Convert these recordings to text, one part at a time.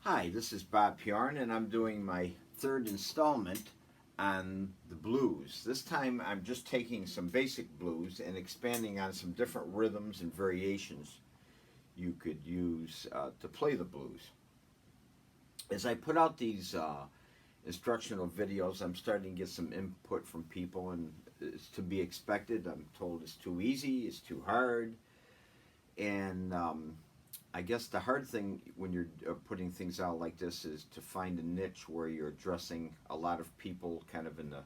Hi, this is Bob Pjorn, and I'm doing my third installment on the blues. This time I'm just taking some basic blues and expanding on some different rhythms and variations you could use to play the blues. As I put out these instructional videos, I'm starting to get some input from people, and it's to be expected. I'm told it's too easy, it's too hard, and I guess the hard thing when you're putting things out like this is to find a niche where you're addressing a lot of people kind of in the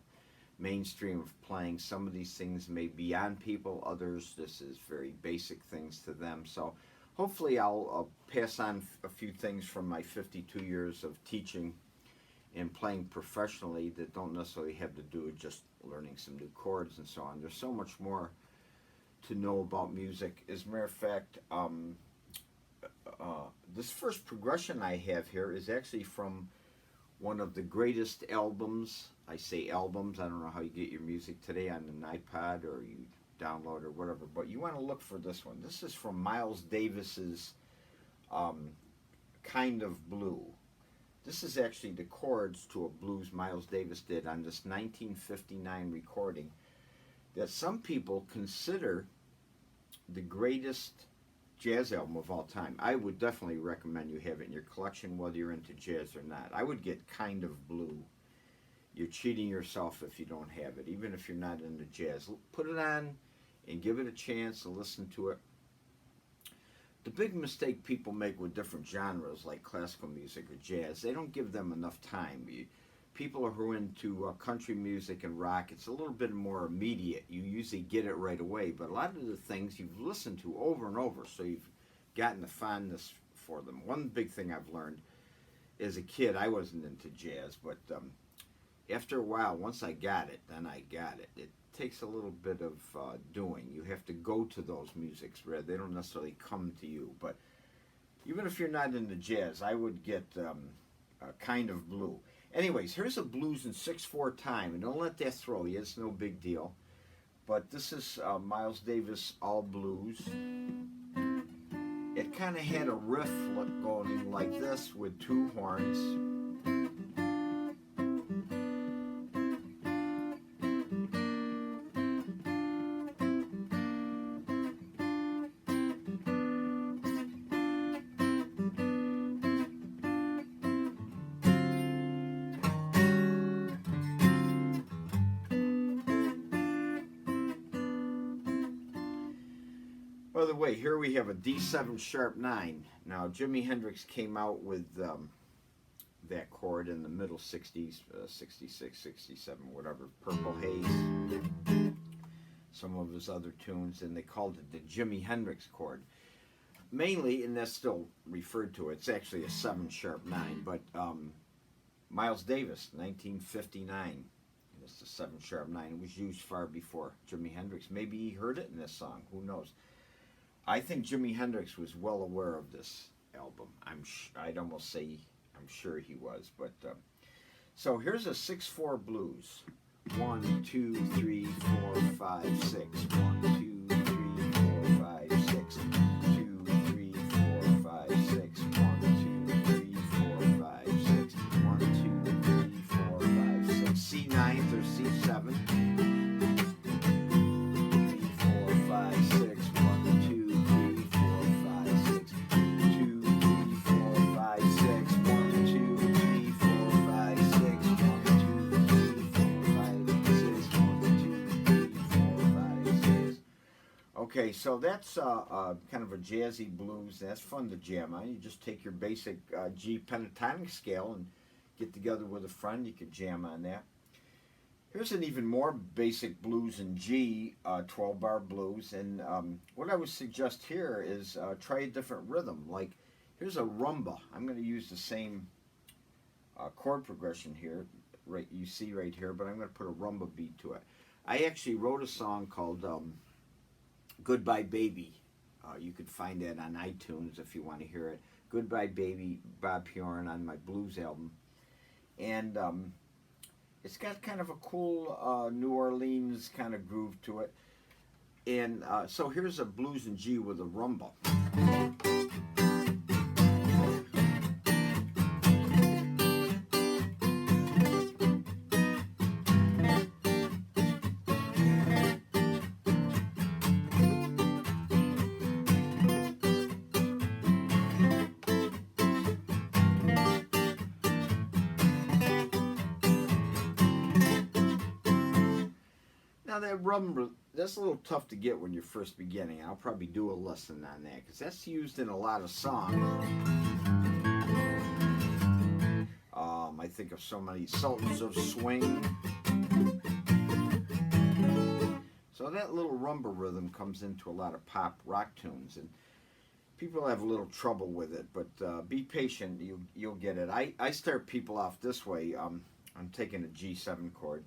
mainstream of playing. Some of these things may be on people, others this is very basic things to them. So hopefully I'll pass on a few things from my 52 years of teaching and playing professionally that don't necessarily have to do with just learning some new chords and so on. There's so much more to know about music. As a matter of fact, this first progression I have here is actually from one of the greatest albums. I say albums, I don't know how you get your music today on an iPod or you download or whatever, but you want to look for this one. This is from Miles Davis's Kind of Blue. This is actually the chords to a blues Miles Davis did on this 1959 recording that some people consider the greatest jazz album of all time. I would definitely recommend you have it in your collection whether you're into jazz or not. I would get Kind of Blue. You're cheating yourself if you don't have it, even if you're not into jazz. Put it on and give it a chance and listen to it. The big mistake people make with different genres like classical music or jazz, they don't give them enough time. People who are into country music and rock, it's a little bit more immediate. You usually get it right away, but a lot of the things you've listened to over and over, so you've gotten a fondness for them. One big thing I've learned as a kid, I wasn't into jazz, but after a while, once I got it, then I got it. It takes a little bit of doing. You have to go to those musics, where they don't necessarily come to you. But even if you're not into jazz, I would get Kind of Blue. Anyways, here's a blues in 6/4 time, and don't let that throw you. It's no big deal. But this is Miles Davis All Blues. It kind of had a riff going like this with two horns. By the way, here we have a D7 sharp 9. Now, Jimi Hendrix came out with that chord in the middle 60s, 66, 67, whatever, Purple Haze, some of his other tunes, and they called it the Jimi Hendrix chord. Mainly, and that's still referred to, it's actually a 7 sharp 9, but Miles Davis, 1959, it's a 7 sharp 9. It was used far before Jimi Hendrix. Maybe he heard it in this song, who knows. I think Jimi Hendrix was well aware of this album. I'd almost say I'm sure he was. But so here's a 6/4 blues. 1, 2, 3, 4, 5, 6. 1, 2, 3, 4, 5, 6. 2, 3, 4, 5, 6. 1, 2, 3, 4, 5, 6. 1, 2, 3, 4, 5, 6. C9 or C7. 3, 4, 5, 6. Okay, so that's kind of a jazzy blues. That's fun to jam on. You just take your basic G pentatonic scale and get together with a friend. You can jam on that. Here's an even more basic blues in G, 12-bar blues. And what I would suggest here is try a different rhythm. Like, here's a rumba. I'm going to use the same chord progression here, right? You see right here, but I'm going to put a rumba beat to it. I actually wrote a song called Goodbye Baby. You could find that on iTunes if you want to hear it. Goodbye Baby, Bob Pjorn on my blues album. And it's got kind of a cool New Orleans kind of groove to it. And so here's a blues in G with a rumba. Now that rumble, that's a little tough to get when you're first beginning. I'll probably do a lesson on that because that's used in a lot of songs. I think of so many Sultans of Swing. So that little rumble rhythm comes into a lot of pop rock tunes, and people have a little trouble with it, but be patient, you'll get it. I start people off this way. I'm taking a G7 chord.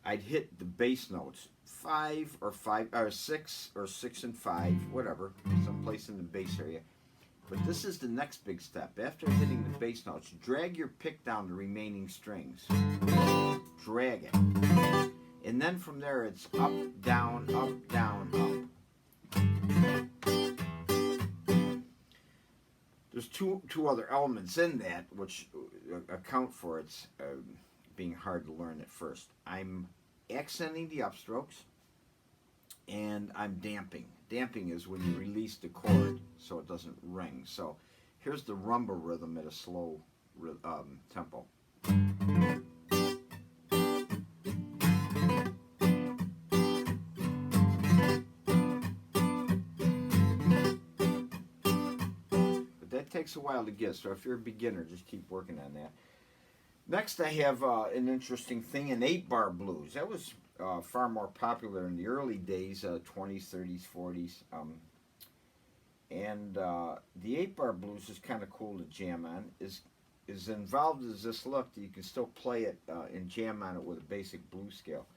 I'd hit the bass notes, 5 or 6 or 6 and 5, whatever, someplace in the bass area. But this is the next big step. After hitting the bass notes, drag your pick down the remaining strings. Drag it. And then from there it's up, down, up. There's two other elements in that which account for its being hard to learn at first. I'm accenting the upstrokes, and I'm damping. Damping is when you release the chord so it doesn't ring. So here's the rumble rhythm at a slow tempo. But that takes a while to get, so if you're a beginner, just keep working on that. Next, I have an interesting thing, an 8-bar blues. That was far more popular in the early days, 20s, 30s, 40s. And the 8-bar blues is kind of cool to jam on. As involved as this looked, you can still play it and jam on it with a basic blues scale.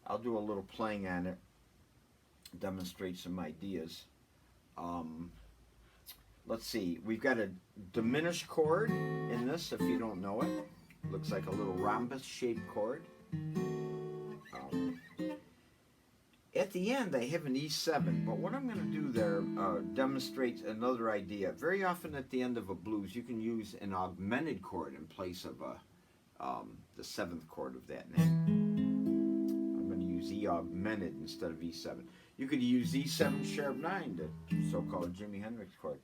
I'll do a little playing on it, demonstrate some ideas. Let's see, we've got a diminished chord in this, if you don't know it. Looks like a little rhombus-shaped chord. At the end, I have an E7, but what I'm going to do there demonstrates another idea. Very often at the end of a blues, you can use an augmented chord in place of the 7th chord of that name. I'm going to use E augmented instead of E7. You could use E7 sharp 9, the so-called Jimi Hendrix chord.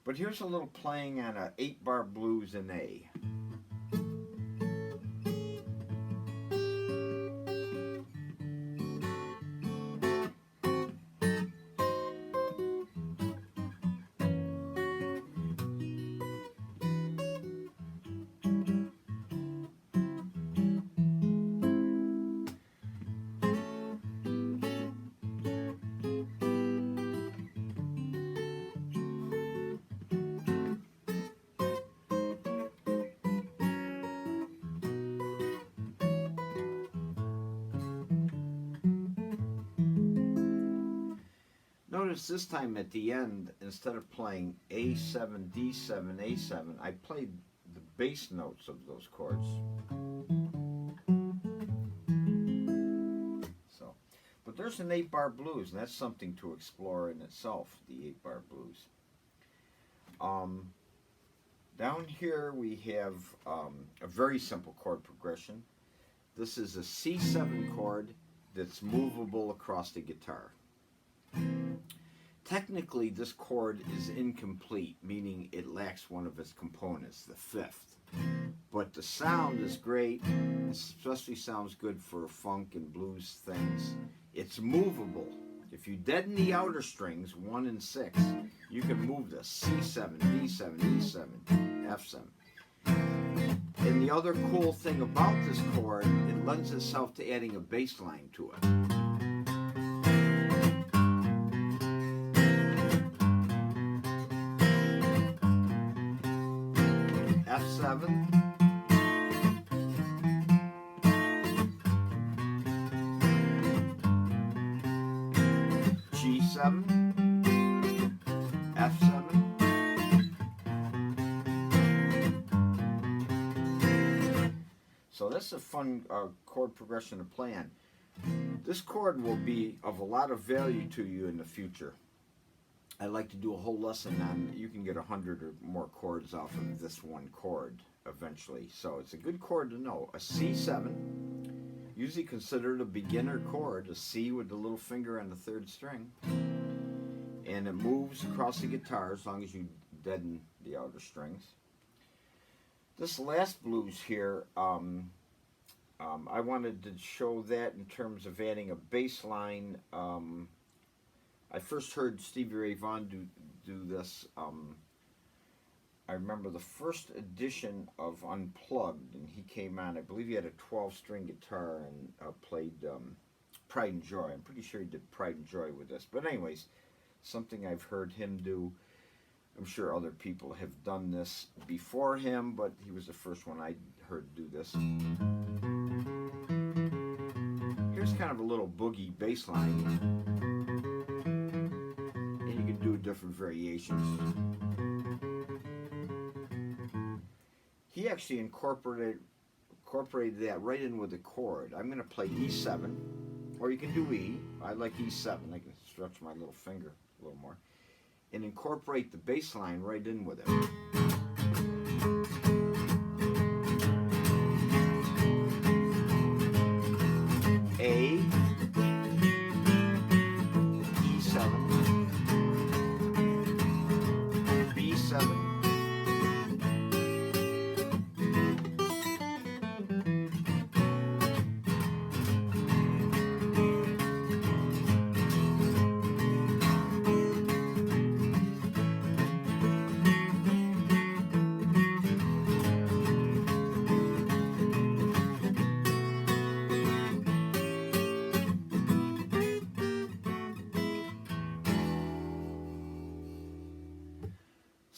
But here's a little playing on a 8-bar blues in A. Notice this time at the end, instead of playing A7, D7, A7, I played the bass notes of those chords. So, but there's an 8-bar blues, and that's something to explore in itself, the 8-bar blues. Down here we have a very simple chord progression. This is a C7 chord that's movable across the guitar. Technically, this chord is incomplete, meaning it lacks one of its components, the 5th. But the sound is great, especially sounds good for funk and blues things. It's movable. If you deaden the outer strings, 1 and 6, you can move the C7, D7, E7, F7. And the other cool thing about this chord, it lends itself to adding a bass line to it. F7, G7, F7, so that's a fun chord progression to play on. This chord will be of a lot of value to you in the future. I'd like to do a whole lesson on, you can get 100 or more chords off of this one chord eventually. So it's a good chord to know. A C7, usually considered a beginner chord, a C with the little finger on the 3rd string. And it moves across the guitar as long as you deaden the outer strings. This last blues here, I wanted to show that in terms of adding a bass line. I first heard Stevie Ray Vaughan do this. I remember the first edition of Unplugged, and he came on. I believe he had a 12-string guitar and played Pride and Joy. I'm pretty sure he did Pride and Joy with this. But anyways, something I've heard him do. I'm sure other people have done this before him, but he was the first one I heard do this. Here's kind of a little boogie bass line, and you can do different variations. He actually incorporated that right in with the chord. I'm going to play E7, or you can do E. I like E7. I can stretch my little finger a little more and incorporate the bass line right in with it. A, E7, B7,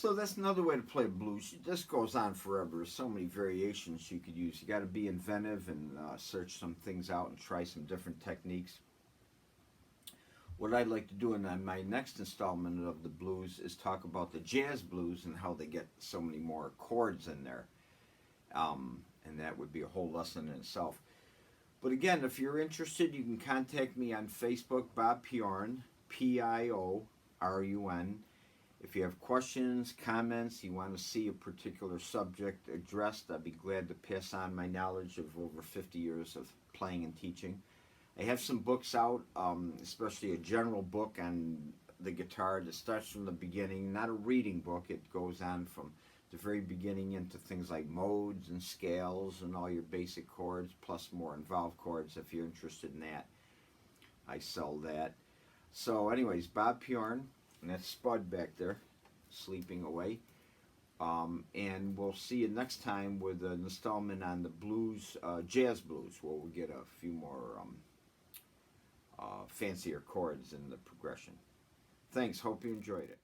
So that's another way to play blues. This goes on forever. There's so many variations you could use. You got to be inventive and search some things out and try some different techniques. What I'd like to do in my next installment of the blues is talk about the jazz blues and how they get so many more chords in there. And that would be a whole lesson in itself. But again, if you're interested, you can contact me on Facebook, Bob Piorun, Piorun. If you have questions, comments, you want to see a particular subject addressed, I'd be glad to pass on my knowledge of over 50 years of playing and teaching. I have some books out, especially a general book on the guitar that starts from the beginning, not a reading book. It goes on from the very beginning into things like modes and scales and all your basic chords, plus more involved chords if you're interested in that. I sell that. So anyways, Bob Piorun. And that's Spud back there, sleeping away. And we'll see you next time with an installment on the blues, jazz blues, where we'll get a few more fancier chords in the progression. Thanks. Hope you enjoyed it.